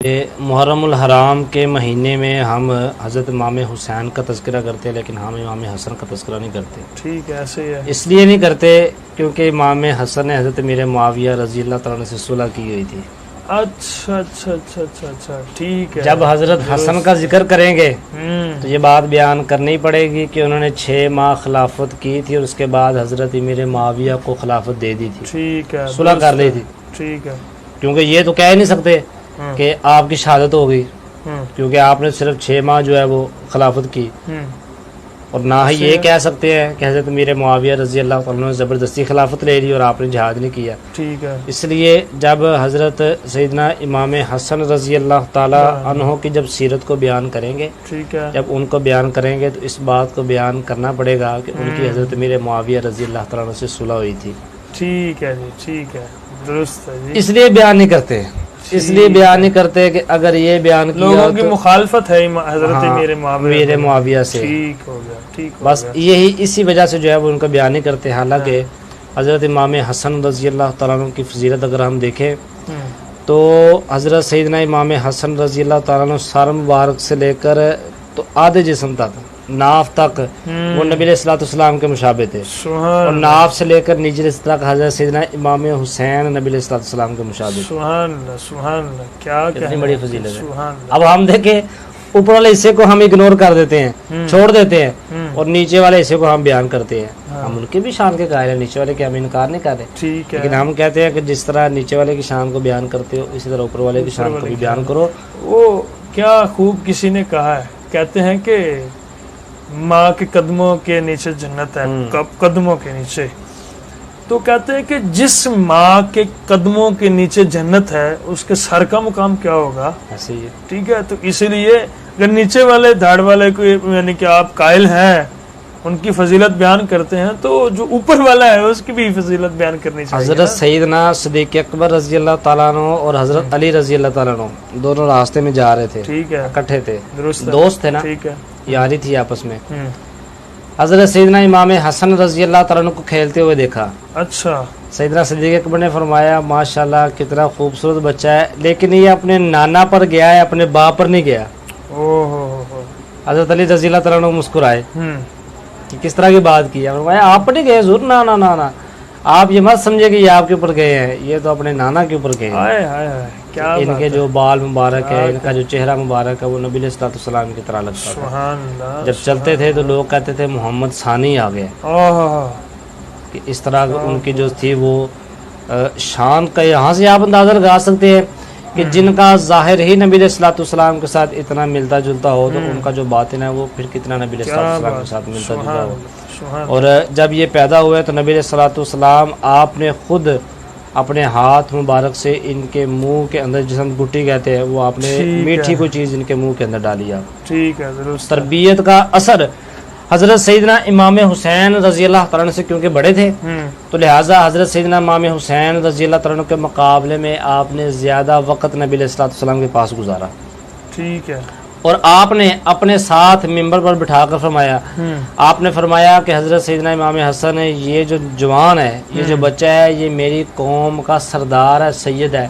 محرم الحرام کے مہینے میں ہم حضرت امام حسین کا تذکرہ کرتے ہیں، لیکن ہم امام حسن کا تذکرہ نہیں کرتے۔ ٹھیک ہے، ایسے ہی ہے۔ اس لیے نہیں کرتے کیونکہ امام حسن نے حضرت امیر معاویہ رضی اللہ تعالیٰ عنہ سے صلح کی ہوئی تھی۔ اچھا اچھا اچھا اچھا اچھا، ٹھیک ہے۔ جب حضرت حسن کا ذکر کریں گے تو یہ بات بیان کرنی پڑے گی کہ انہوں نے 6 ماہ خلافت کی تھی اور اس کے بعد حضرت امیر معاویہ کو خلافت دے دی تھی، ٹھیک ہے، صلح کر لی تھی۔ ٹھیک ہے، کیونکہ یہ تو کہہ ہی نہیں سکتے کہ آپ کی شہادت ہو گئی، کیونکہ آپ نے صرف 6 ماہ جو ہے وہ خلافت کی، اور نہ ہی یہ کہہ سکتے ہیں کہ حضرت امیر معاویہ رضی اللہ عنہ نے زبردستی خلافت لے لی اور آپ نے جہاد نہیں کیا۔ ٹھیک ہے۔ اس لیے جب حضرت سیدنا امام حسن رضی اللہ تعالی عنہ کی جب سیرت کو بیان کریں گے، ٹھیک ہے، جب ان کو بیان کریں گے تو اس بات کو بیان کرنا پڑے گا کہ ان کی حضرت امیر معاویہ رضی اللہ تعالیٰ عنہ سے صلح ہوئی تھی۔ ٹھیک ہے جی، ٹھیک ہے، درست ہے جی۔ اس لیے بیان نہیں کرتے، اس لیے بیان نہیں کرتے کہ اگر یہ بیان کیا لوگوں کی تو مخالفت ہے حضرت امیر معاویہ سے، ٹھیک ہو گیا، ٹھیک ہو بس گیا۔ یہی اسی وجہ سے جو ہے وہ ان کا بیان نہیں کرتے۔ حالانکہ حضرت امام حسن رضی اللہ تعالیٰ عنہ کی فضیلت اگر ہم دیکھیں تو حضرت سیدنا امام حسن رضی اللہ تعالیٰ عنہ سر مبارک سے لے کر تو آدھے جسم تک، ناف تک وہ نبی علیہ الصلوۃ والسلام کے مشابہ تھے، اور ناف سے لے کر نیچے اس تک حضرت سیدنا امام حسین نبی علیہ الصلوۃ والسلام کے مشابہ۔ سبحان اللہ، سبحان اللہ، کیا کتنی بڑی فضیلت ہے۔ سبحان اللہ۔ اب ہم دیکھیں اوپر والے حصے کو ہم اگنور کر دیتے ہیں، چھوڑ دیتے ہیں، اور نیچے والے حصے کو ہم بیان کرتے ہیں۔ ہم ان کی بھی شان کے قائل ہیں، نیچے والے کے ہم انکار نہیں کر رہے، ٹھیک ہے، لیکن ہم کہتے ہیں کہ جس طرح نیچے والے کی شان کو بیان کرتے ہو اسی طرح اوپر والے کی شان کو بھی بیان کرو۔ وہ کیا خوب کسی نے کہا ہے، کہتے ہیں کہ ماں کے قدموں کے نیچے جنت ہے، قدموں کے نیچے، تو کہتے ہیں کہ جس ماں کے قدموں کے نیچے جنت ہے اس کے سر کا مقام کیا ہوگا۔ ایسے ہی ٹھیک ہے، تو اسی لیے اگر نیچے والے دھاڑ والے کو یعنی کہ آپ قائل ہیں، ان کی فضیلت بیان کرتے ہیں، تو جو اوپر والا ہے اس کی بھی فضیلت بیان کرنی چاہیے۔ حضرت سیدنا صدیق اکبر رضی اللہ تعالیٰ عنہ اور حضرت علی رضی اللہ تعالیٰ عنہ دونوں راستے میں جا رہے تھے، ٹھیک ہے، اکٹھے تھے، درست ہے، دوست تھے نا، ٹھیک ہے، یاری تھی آپس میں۔ حضرت سیدنا امام حسن رضی اللہ تعالیٰ عنہ کو کھیلتے ہوئے دیکھا۔ اچھا، سیدنا صدیق اکبر نے فرمایا ماشاءاللہ کتنا خوبصورت بچہ ہے، لیکن یہ اپنے نانا پر گیا ہے، اپنے باپ پر نہیں گیا۔ حضرت علی رضی اللہ تعالیٰ عنہ مسکرائے کہ کس طرح کی بات کی ہے؟ فرمایا آپ پر نہیں گئے حضور، نا نا نا نا، آپ یہ مت سمجھے کہ یہ آپ کے اوپر گئے ہیں، یہ تو اپنے نانا کے اوپر گئے ہیں۔ ان کے جو بال مبارک ہے، ان کا جو چہرہ مبارک ہے، وہ نبی علیہ الصلوۃ والسلام کی طرح لگتا تھا۔ جب چلتے تھے تو لوگ کہتے تھے محمد ثانی آ گئے، کہ اس طرح ان کی جو تھی وہ شان کا یہاں سے آپ اندازہ لگا سکتے ہیں کہ جن کا ظاہر ہی نبی علیہ الصلوۃ والسلام کے ساتھ اتنا ملتا جلتا ہو تو ان کا جو باطن ہے وہ پھر کتنا نبی علیہ الصلوۃ والسلام کے ساتھ ملتا جلتا ہو۔ اور جب یہ پیدا ہوئے تو نبی علیہ الصلوۃ والسلام آپ نے خود اپنے ہاتھ مبارک سے ان کے منہ کے اندر، جس ہم گٹی کہتے ہیں، وہ آپ نے میٹھی کوئی چیز ان کے منہ کے اندر ڈالی۔ آپ ٹھیک ہے، درست۔ تربیت کا اثر حضرت سیدنا امام حسین رضی اللہ تعالیٰ عنہ سے کیونکہ بڑے تھے تو لہٰذا حضرت سیدنا امام حسین رضی اللہ تعالیٰ عنہ کے مقابلے میں آپ نے زیادہ وقت نبی علیہ الصلوۃ والسلام کے پاس گزارا، ٹھیک ہے، اور آپ نے اپنے ساتھ ممبر پر بٹھا کر فرمایا، آپ نے فرمایا کہ حضرت سیدنا امام حسن ہے، یہ جو جوان ہے، یہ جو بچہ ہے، یہ میری قوم کا سردار ہے، سید ہے،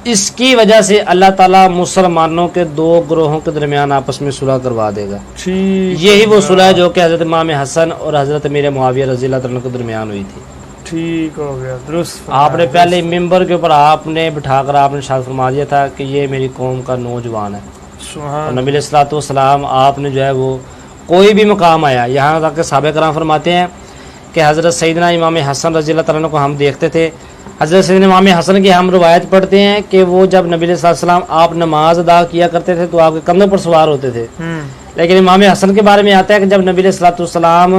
اس کی وجہ سے اللہ تعالیٰ مسلمانوں کے 2 گروہوں کے درمیان آپس میں صلح کروا دے گا۔ یہی وہ صلح ہے جو کہ حضرت امام حسن اور حضرت امیر معاویہ رضی اللہ تعالیٰ کے درمیان ہوئی تھی۔ ٹھیک ہو گیا، درست۔ آپ نے پہلے ممبر کے اوپر آپ نے بٹھا کر آپ نے ارشاد فرما دیا تھا کہ یہ میری قوم کا نوجوان ہے، اور نبی علیہ الصلوۃ والسلام آپ نے جو ہے وہ کوئی بھی مقام آیا، یہاں تک کہ صحابہ کرام فرماتے ہیں کہ حضرت سیدنا امام حسن رضی اللہ تعالیٰ کو ہم دیکھتے تھے، حضرت سیدنا امام حسن کی ہم روایت پڑھتے ہیں کہ وہ جب نبی علیہ الصلوۃ والسلام آپ نماز ادا کیا کرتے تھے تو آپ کے کندھوں پر سوار ہوتے تھے، لیکن امام حسن کے بارے میں آتا ہے کہ جب نبی علیہ الصلوۃ والسلام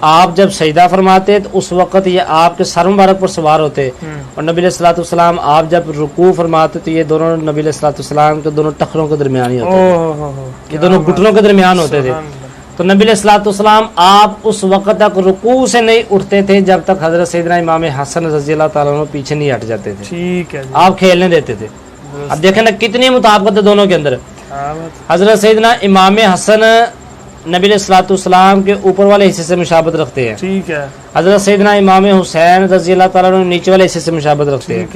آپ جب سجدہ فرماتے تو اس وقت یہ آپ کے سر مبارک پر سوار ہوتے، اور نبی علیہ الصلوۃ والسلام آپ جب رکوع فرماتے تو یہ دونوں نبی علیہ الصلوۃ والسلام کے دونوں ٹخروں کے درمیان ہی ہوتے، یہ دونوں گھٹنوں کے درمیان ہوتے تھے۔ تو نبی علیہ الصلوۃ والسلام آپ اس وقت تک رکوع سے نہیں اٹھتے تھے جب تک حضرت سیدنا امام حسن رضی اللہ تعالیٰ عنہ پیچھے نہیں ہٹ جاتے تھے، ٹھیک ہے، آپ کھیلنے دیتے تھے۔ اب دیکھیں نا کتنی مطابقت ہے دونوں کے اندر۔ حضرت سیدنا امام حسن نبی علیہ الصلوۃ والسلام کے اوپر والے حصے سے مشابہت رکھتے ہیں، ٹھیک ہے، حضرت سیدنا امام حسین رضی اللہ تعالیٰ عنہ نیچے والے حصے سے مشابہت رکھتے ہیں۔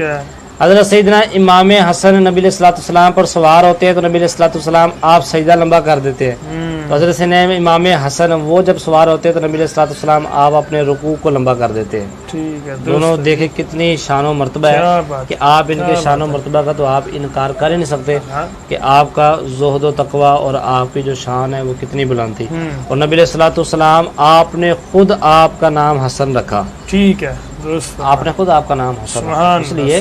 حضرت سیدنا امام حسن نبی علیہ الصلوۃ والسلام پر سوار ہوتے ہیں تو نبی علیہ الصلوۃ والسلام آپ سجدہ لمبا کر دیتے ہیں، تو حضرت سیدنا امام حسن وہ جب سوار ہوتے ہیں تو نبی علیہ الصلوۃ والسلام آپ اپنے رکوع کو لمبا کر دیتے ہیں. ٹھیک ہے، دونوں دیکھیں کتنی شان و مرتبہ ہے کہ آپ ان کے شان و مرتبہ کا تو آپ انکار کر ہی نہیں سکتے کہ آپ کا زہد و تقوی اور آپ کی جو شان ہے وہ کتنی بلند تھی. اور نبی علیہ الصلوۃ والسلام آپ نے خود آپ کا نام حسن رکھا. ٹھیک ہے، درست. آپ نے خود آپ کا نام حسن رکھا، اس لیے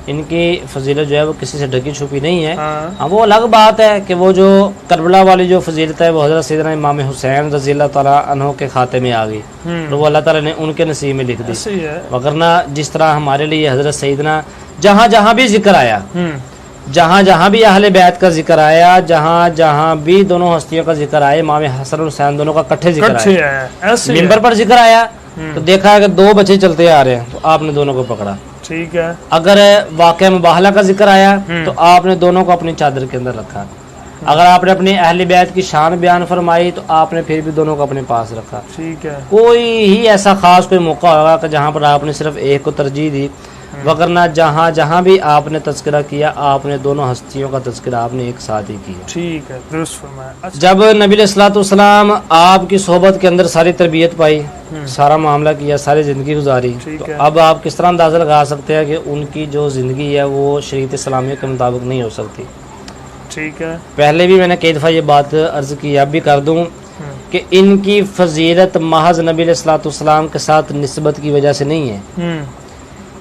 ان کی فضیلت جو ہے وہ کسی سے ڈھکی چھپی نہیں ہے. ہاں وہ الگ بات ہے کہ وہ جو کربلا والی جو فضیلت ہے وہ حضرت سیدنا امام حسین رضی اللہ تعالیٰ عنہ کے کھاتے میں آ گئی اور وہ اللہ تعالیٰ نے ان کے نصیب میں لکھ دی. وگرنہ جس طرح ہمارے لیے حضرت سیدنا جہاں جہاں بھی ذکر آیا، جہاں جہاں بھی اہل بیت کا ذکر آیا، جہاں جہاں بھی دونوں ہستیوں کا ذکر آیا، امام حسن اور حسین دونوں کا کٹھے ذکر آیا. منبر پر ذکر آیا تو دیکھا ہے کہ دو بچے چلتے آ رہے ہیں تو آپ نے دونوں کو پکڑا. ٹھیک ہے. اگر واقعہ مباہلہ کا ذکر آیا تو آپ نے دونوں کو اپنی چادر کے اندر رکھا. اگر آپ نے اپنی اہل بیت کی شان بیان فرمائی تو آپ نے پھر بھی دونوں کو اپنے پاس رکھا. ٹھیک ہے. کوئی ہی ایسا خاص کوئی موقع ہوگا کہ جہاں پر آپ نے صرف ایک کو ترجیح دی، وگرنہ جہاں جہاں بھی آپ نے تذکرہ کیا آپ نے دونوں ہستیوں کا تذکرہ آپ نے ایک ساتھ ہی کیا. ٹھیک ہے، درست فرمایا. جب نبی علیہ الصلوۃ والسلام آپ کی صحبت کے اندر ساری تربیت پائی، سارا معاملہ کیا، ساری زندگی گزاری، تو اب آپ کس طرح اندازہ لگا سکتے ہیں کہ ان کی جو زندگی ہے وہ شریعت اسلامیہ کے مطابق نہیں ہو سکتی. ٹھیک ہے. پہلے بھی میں نے کئی دفعہ یہ بات عرض کی، اب بھی کر دوں کہ ان کی فضیلت محض نبی علیہ الصلوۃ والسلام کے ساتھ نسبت کی وجہ سے نہیں ہے،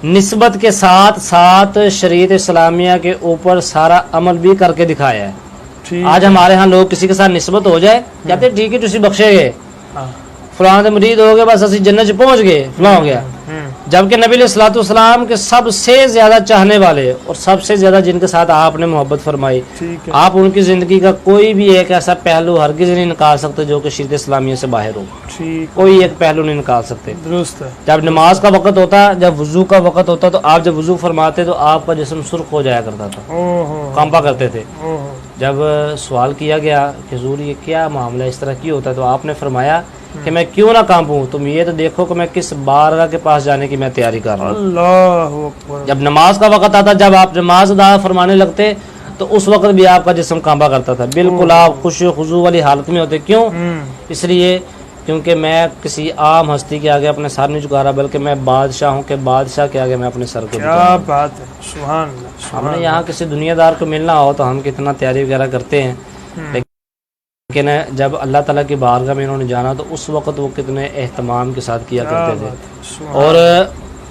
نسبت کے ساتھ ساتھ شریعت اسلامیہ کے اوپر سارا عمل بھی کر کے دکھایا ہے. آج ہمارے ہاں لوگ کسی کے ساتھ نسبت ہو جائے کہتے ہیں ٹھیک ہے تسی بخشے گئے، فلاں دے مرید ہو گئے، بس اسی جنت چ پہنچ گئے، فلاں ہو گیا. جبکہ نبی علیہ الصلوۃ والسلام کے سب سے زیادہ چاہنے والے اور سب سے زیادہ جن کے ساتھ آپ نے محبت فرمائی، آپ ان کی زندگی کا کوئی بھی ایک ایسا پہلو ہرگز نہیں نکال سکتے جو کہ شریعت اسلامیہ سے باہر ہو. کوئی ایک پہلو نہیں نکال سکتے. درست ہے. جب نماز کا وقت ہوتا، جب وضو کا وقت ہوتا تو آپ جب وضو فرماتے تو آپ کا جسم سرخ ہو جایا کرتا تھا، کانپا کرتے تھے. جب سوال کیا گیا کہ حضور یہ کیا معاملہ اس طرح کیوں ہوتا ہے تو آپ نے فرمایا کہ میں کیوں نہ کانپوں، تم یہ تو دیکھو کہ میں کس بارگاہ کے پاس جانے کی میں تیاری کر رہا ہوں. اللہ اکبر. جب نماز کا وقت آتا، جب آپ نماز ادا فرمانے لگتے تو اس وقت بھی آپ کا جسم کانپا کرتا تھا. بالکل آپ خوشی خضوع والی حالت میں ہوتے. کیوں؟ اس لیے کیونکہ میں کسی عام ہستی کے آگے اپنے سر نہیں جھکا رہا، بلکہ میں بادشاہوں کے بادشاہ کے آگے میں اپنے سر کو جھکا رہا. کیا بات ہے، سبحان اللہ. ہم نے یہاں کسی دنیا دار کو ملنا ہو تو ہم کتنا تیاری وغیرہ کرتے ہیں، لیکن جب اللہ تعالیٰ کی بارگاہ میں انہوں نے جانا تو اس وقت وہ کتنے اہتمام کے ساتھ کیا کرتے تھے. اور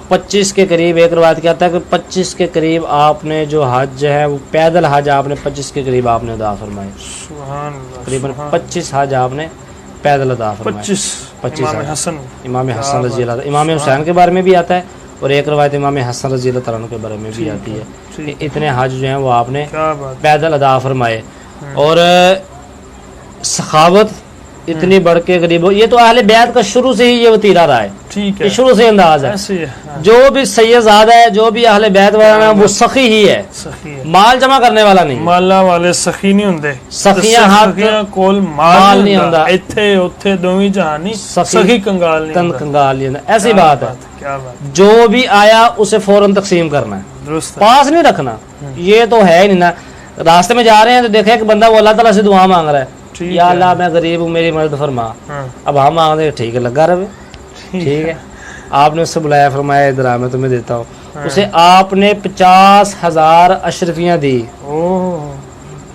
25 کے قریب، ایک روایت کہتا ہے کہ 25 کے قریب آپ نے جو حج ہے وہ پیدل حج آپ نے 25 کے قریب آپ نے ادا فرمائے. تقریباً 25 حج آپ نے پیدل ادا فرمائے. 25 امام حسن رضی اللہ. امام حسین کے بارے میں بھی آتا ہے اور ایک روایت امام حسن رضی اللہ تعالیٰ کے بارے میں بھی آتی ہے کہ اتنے حج جو ہیں وہ آپ نے پیدل ادا فرمائے. اور سخاوت اتنی بڑھ کے غریب، یہ تو اہل بیت کا شروع سے ہی یہ وتیرہ رہا ہے. ٹھیک ہے. شروع سے انداز ہے. جو بھی سیدزاد ہے، جو بھی اہل بیت والا ہے وہ سخی ہی ہے، مال جمع کرنے والا نہیں. مالا والے سخی نہیں ہوندے، سخیاں ہاتھ کول مال نہیں ہوندا. ایتھے اوتھے دوویں جہانی سخی کنگال نہیں ہوندا. کنگال نہیں ہوندا. ایسی بات ہے. کیا بات. جو بھی آیا اسے فوراً تقسیم کرنا ہے، درست، پاس نہیں رکھنا. یہ تو ہے ہی نہیں نا. راستے میں جا رہے ہیں تو دیکھیں کہ بندہ وہ اللہ تعالیٰ سے دعا مانگ رہا ہے، یا اللہ میں غریب ہوں میری مدد فرما. اب ہم مانگ دیں ٹھیک ہے لگا رہے، ٹھیک ہے. آپ نے اس سے بلایا، فرمایا ادھر آ میں تمہیں دیتا ہوں. اسے آپ نے 50,000 اشرفیاں دی.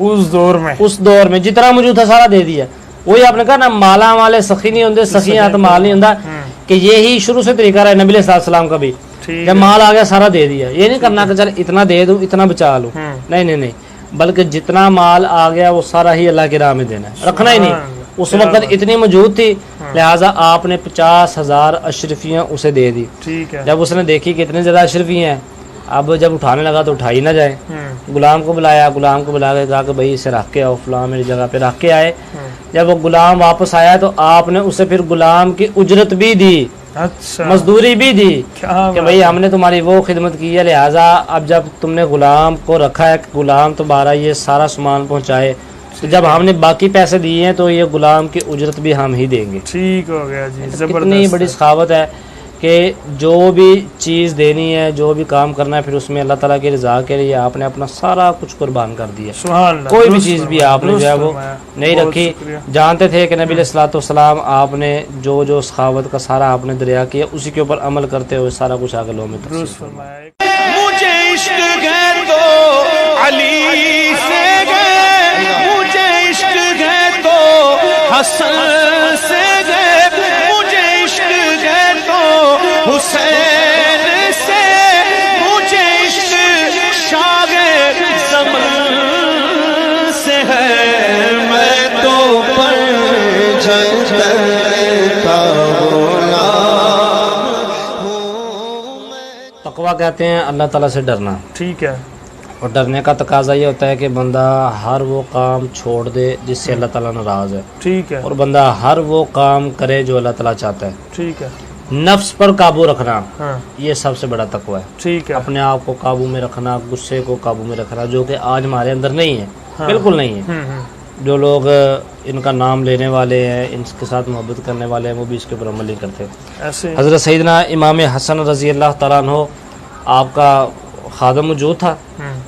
اس دور میں جتنا موجود تھا سارا دے دیا. وہی آپ نے کہا نا مالا والے سخی نہیں ہوندے، سخیاں تو مال نہیں ہوندا، کہ یہی شروع سے طریقہ رہا ہے نبی علیہ السلام کا بھی. جب مال آ گیا سارا دے دیا. یہ نہیں کرنا کہ چل اتنا دے دوں اتنا بچا لوں، نہیں، بلکہ جتنا مال آ گیا وہ سارا ہی اللہ کی راہ میں دینا ہے، رکھنا ہی نہیں. اس وقت اتنی موجود تھی لہٰذا آپ نے 50,000 اشرفیاں اسے دے دی. جب اس نے دیکھی کہ اتنے زیادہ اشرفیاں ہیں، اب جب اٹھانے لگا تو اٹھائی نہ جائے. غلام کو بلایا، غلام کو بلا کے کہا کہ بھائی اسے رکھ کے آؤ، فلاں میری جگہ پہ رکھ کے آئے. جب وہ غلام واپس آیا تو آپ نے اسے پھر غلام کی اجرت بھی دی، مزدوری بھی دی کہ بھائی ہم نے تمہاری وہ خدمت کی ہے، لہٰذا اب جب تم نے غلام کو رکھا ہے کہ غلام تمہارا یہ سارا سامان پہنچائے، تو جب ہم نے باقی پیسے دیے ہیں تو یہ غلام کی اجرت بھی ہم ہی دیں گے. ٹھیک ہو گیا جی. کتنی بڑی سخاوت ہے کہ جو بھی چیز دینی ہے, جو بھی کام کرنا ہے, پھر اس میں اللہ تعالیٰ کی رضا کے لیے آپ نے اپنا سارا کچھ قربان کر دیا. سبحان اللہ. کوئی بھی چیز بھی آپ نے جو ہے وہ نہیں رکھی. جانتے تھے کہ نبی علیہ الصلوۃ والسلام آپ نے جو سخاوت کا سارا آپ نے دریا کیا, اسی کے اوپر عمل کرتے ہوئے سارا کچھ آگے لوگوں میں درست فرمایا. مجھے عشق ہے تو علی سے گئے, مجھے عشق ہے تو حسن سے گئے, مجھے عشق ہے تو حسین سے, مجھے عشق شاہ زمن سے ہے, میں تو پر جھلتا تقویٰ کہتے ہیں اللہ تعالیٰ سے ڈرنا. ٹھیک ہے. اور ڈرنے کا تقاضا یہ ہوتا ہے کہ بندہ ہر وہ کام چھوڑ دے جس سے اللہ تعالیٰ ناراض ہے, ٹھیک ہے. اور بندہ ہر وہ کام کرے جو اللہ تعالیٰ چاہتا ہے. ٹھیک ہے. نفس پر قابو رکھنا, ہاں یہ سب سے بڑا تقویٰ ہے. ٹھیک ہے. اپنے آپ کو قابو میں رکھنا, غصے کو قابو میں رکھنا, جو کہ آج ہمارے اندر نہیں ہے, ہاں. بالکل نہیں ہے. جو لوگ ان کا نام لینے والے ہیں, ان کے ساتھ محبت کرنے والے ہیں, وہ بھی اس کے اوپر عمل نہیں کرتے. ایسے حضرت سیدنا امام حسن رضی اللہ تعالیٰ عنہ, آپ کا خادم موجود تھا,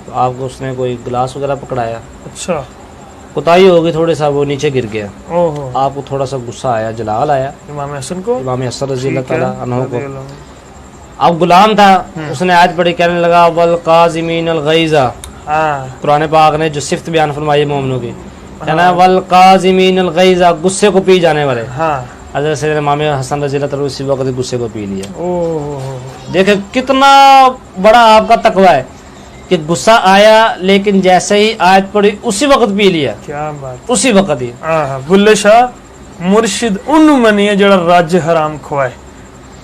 تو آپ کو اس نے کوئی گلاس وغیرہ پکڑایا, اچھا کوتاہی ہوگی تھوڑے سا, وہ نیچے گر گیا. اوہو. آپ کو تھوڑا سا غصہ آیا, جلال آیا امام حسن کو, امام حسن رضی اللہ ٹھیک ہے, تعالیٰ عنہ کو. رضی اللہ عنہ. اب غلام تھا, اس نے آیت پڑھی, کہنے لگا والقاظمین الغیظ. ہاں قرآن پاک نے جو صفت بیان فرمائی مومنوں کی, کہنا والقاظمین الغیظ, غصے کو پی جانے والے. ہاں. حضرت سیدنا امام حسن رضی اللہ تعالیٰ اسی وقت غصے کو پی لیا. اوہ. دیکھیں کتنا بڑا آپ کا تقویٰ ہے کہ غصہ آیا لیکن جیسے ہی آیت پڑھی اسی وقت پی لیا, کیا بات. اسی وقت ہی. ہاں بلے شاہ مرشد ان منی ہے جڑا راج حرام کھوائے.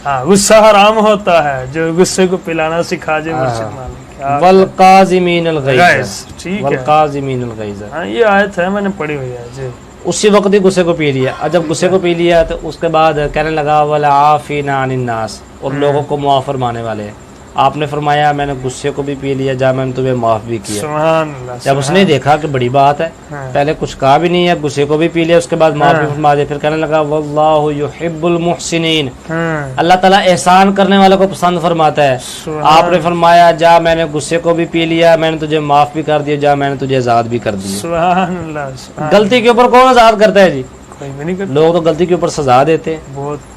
ہاں غصہ حرام ہوتا ہے, جو غصے کو پلانا سکھا جائے مرشد مالک. والقاظمین الغیظ, ٹھیک ہے. والقاظمین الغیظ, ہاں یہ آیت ہے, میں نے پڑھی ہوئی ہے جی. اسی وقت ہی غصے کو پی لیا. اور جب غصے کو پی لیا تو اس کے بعد کہنے لگا والعافین عن الناس, اور لوگوں کو معاف فرمانے والے. آپ نے فرمایا میں نے غصے کو بھی پی لیا, جا میں نے تمہیں معاف بھی کیا. سبحان اللہ. جب اس نے دیکھا کہ بڑی بات ہے, پہلے کچھ کہا بھی نہیں ہے, غصے کو بھی پی لیا, اس کے بعد معاف بھی فرما دیا, پھر کہنے لگا واللہ یحب المحسنین, اللہ تعالیٰ احسان کرنے والوں کو پسند فرماتا ہے. آپ نے فرمایا جا میں نے غصے کو بھی پی لیا, میں نے تجھے معاف بھی کر دیا, جا میں نے تجھے آزاد بھی کر دیا. سبحان اللہ. غلطی کے اوپر کون آزاد کرتا ہے جی؟ کوئی بھی نہیں کرتا. لوگ تو غلطی کے اوپر سزا دیتے ہیں, بہت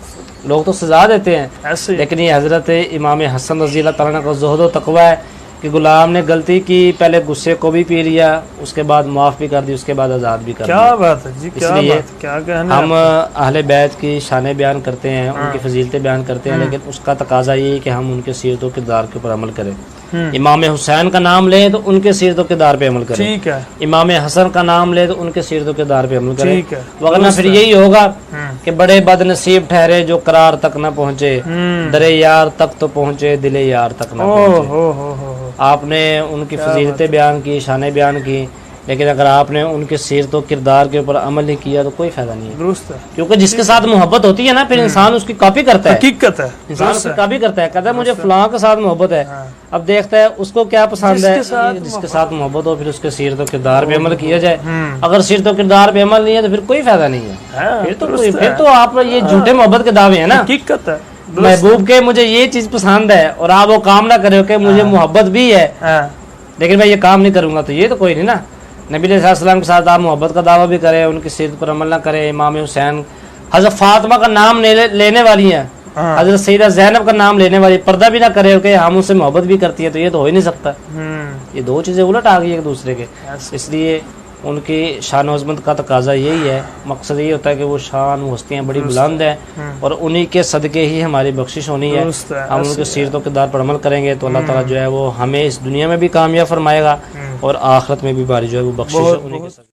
لوگ تو سزا دیتے ہیں, ایسے. لیکن یہ حضرت امام حسن رضی اللہ تعالیٰ کا زہد و تقویٰ ہے کہ غلام نے غلطی کی, پہلے غصے کو بھی پی لیا, اس کے بعد معاف بھی کر دی, اس کے بعد آزاد بھی کر دیا. کیا بات ہے جی, کیا اس لیے بات, کیا کہنا. ہم اہل بیت کی شانیں بیان کرتے ہیں, ان کی فضیلتیں بیان کرتے ہیں, لیکن اس کا تقاضا یہ ہے کہ ہم ان کے سیرت و کردار کے اوپر عمل کریں. امام حسین کا نام لیں تو ان کے سیرت و کردار پہ عمل کریں. ٹھیک ہے. امام حسن کا نام لیں تو ان کے سیرت و کردار پہ عمل کریں. ٹھیک ہے. ورنہ پھر یہی ہوگا کہ بڑے بد نصیب ٹھہرے جو قرار تک نہ پہنچے, درے یار تک تو پہنچے, دل یار تک نہ پہنچے. آپ نے ان کی فضیلتیں بیان کی, شانیں بیان کی, لیکن اگر آپ نے ان کے سیرت و کردار کے اوپر عمل نہیں کیا تو کوئی فائدہ نہیں ہے. درست ہے. کیونکہ جس کے ساتھ محبت ہوتی ہے نا, پھر انسان اس کی کاپی کرتا ہے. حقیقت ہے. انسان اس کی کاپی کرتا ہے, کہتا ہے مجھے فلاں کے ساتھ محبت ہے, اب دیکھتا ہے اس کو کیا پسند ہے, جس کے ساتھ محبت ہو پھر اس کے سیرت و کردار پہ عمل کیا جائے. اگر سیرت و کردار پہ عمل نہیں ہے تو پھر کوئی فائدہ نہیں ہے. پھر تو آپ یہ جھوٹے محبت کے دعوے ہیں نا. حقیقت ہے. محبوب کے مجھے یہ چیز پسند ہے اور آپ وہ کام نہ کرے کہ مجھے محبت بھی ہے لیکن میں یہ کام نہیں کروں گا, تو یہ تو کوئی نہیں نا. نبی علیہ السلام کے ساتھ آپ محبت کا دعویٰ بھی کریں, ان کی سیرت پر عمل نہ کریں. امام حسین, حضرت فاطمہ کا نام لینے والی ہیں, حضرت سیدہ زینب کا نام لینے والی, پردہ بھی نہ کرے کہ ہم ان سے محبت بھی کرتی ہے, تو یہ تو ہو ہی نہیں سکتا. یہ دو چیزیں الٹ آ گئی ایک دوسرے کے. اس لیے ان کی شان و عظمت کا تقاضا یہی ہے, مقصد یہ ہوتا ہے کہ وہ شان و ہستیاں بڑی بلند ہیں, اور انہی کے صدقے ہی ہماری بخشش ہونی ہے. ہم ان کے سیرت و کردار پر عمل کریں گے تو اللہ تعالیٰ جو ہے وہ ہمیں اس دنیا میں بھی کامیاب فرمائے گا, اور آخرت میں بھی باری جو ہے وہ بخشش انہی کے